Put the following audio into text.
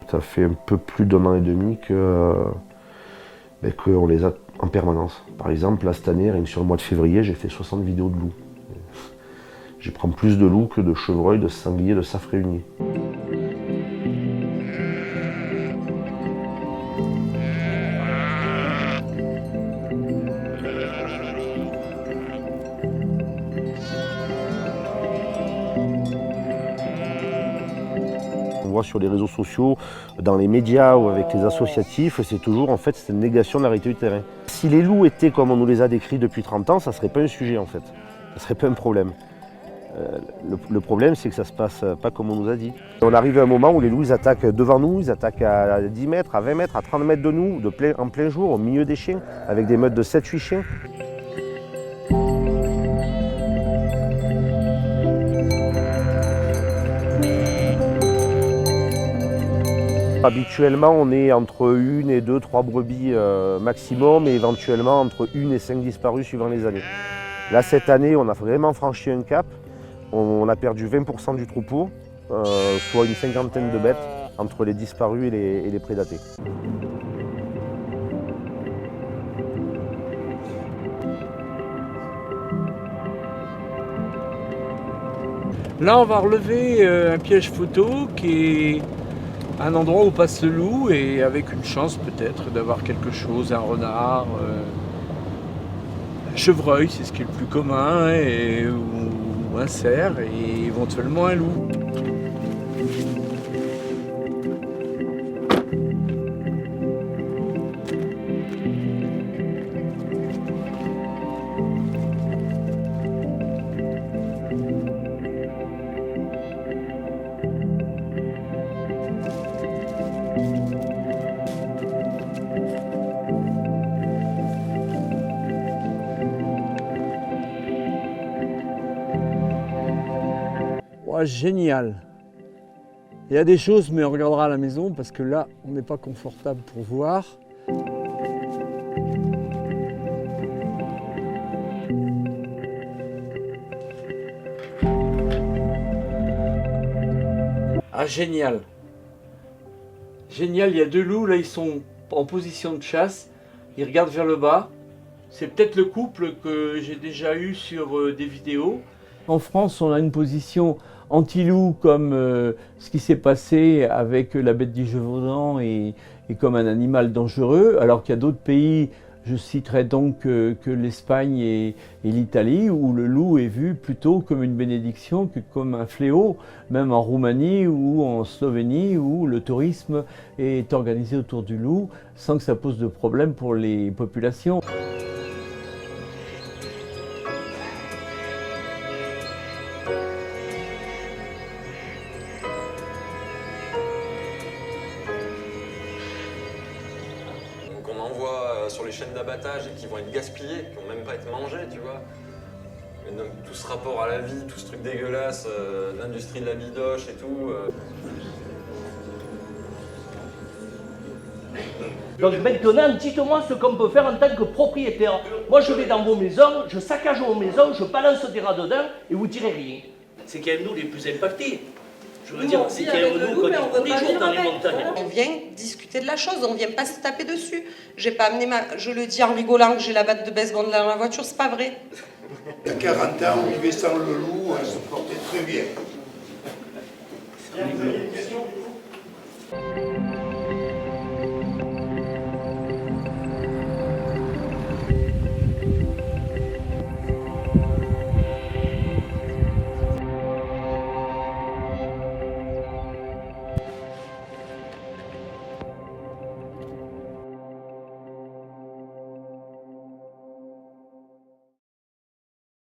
Ça fait un peu plus d'1 an et demi qu'on les a en permanence. Par exemple, là, cette année, rien que sur le mois de février, j'ai fait 60 vidéos de loups. Je prends plus de loups que de chevreuils, de sangliers, de saphes réunis. On voit sur les réseaux sociaux, dans les médias ou avec les associatifs, c'est toujours en fait cette négation de la réalité du terrain. Si les loups étaient comme on nous les a décrits depuis 30 ans, ça ne serait pas un sujet en fait. Ça ne serait pas un problème. Le problème, c'est que ça ne se passe pas comme on nous a dit. On arrive à un moment où les loups ils attaquent devant nous, ils attaquent à 10 mètres, à 20 mètres, à 30 mètres de nous, en plein jour, au milieu des chiens, avec des meutes de 7-8 chiens. Habituellement, on est entre 1 et 2, 3 brebis maximum, et éventuellement entre 1 et 5 disparus suivant les années. Là, cette année, on a vraiment franchi un cap. On a perdu 20% du troupeau, soit une 50aine de bêtes, entre les disparus et les prédatés. Là, on va relever un piège photo qui est un endroit où passe le loup et avec une chance peut-être d'avoir quelque chose, un renard, un chevreuil, c'est ce qui est le plus commun, ou un cerf et éventuellement un loup. Oh, génial! Il y a des choses, mais on regardera à la maison parce que là, on n'est pas confortable pour voir. Ah, génial! Génial, il y a 2 loups, là ils sont en position de chasse, ils regardent vers le bas. C'est peut-être le couple que j'ai déjà eu sur des vidéos. En France, on a une position anti-loup comme ce qui s'est passé avec la bête du Gévaudan et comme un animal dangereux, alors qu'il y a d'autres pays, je citerai donc que l'Espagne et l'Italie, où le loup est vu plutôt comme une bénédiction que comme un fléau, même en Roumanie ou en Slovénie, où le tourisme est organisé autour du loup sans que ça pose de problème pour les populations. Qu'on envoie sur les chaînes d'abattage et qui vont être gaspillés, qui vont même pas être mangés, tu vois. Et donc tout ce rapport à la vie, tout ce truc dégueulasse, l'industrie de la bidoche et tout. Donc maintenant, dites-moi ce qu'on peut faire en tant que propriétaire. Moi, je vais dans vos maisons, je saccage vos maisons, je balance des rats dedans et vous direz rien. C'est quand même nous les plus impactés. Je veux dire, c'est quand même nous qu'on est tous les jours dans les montagnes. On vient discuter de la chose, on vient pas se taper dessus. J'ai pas amené je le dis en rigolant que j'ai la batte de baseball dans la voiture, c'est pas vrai. Il y a 40 ans, on vivait sans le loup, on se portait très bien. C'est rigolo.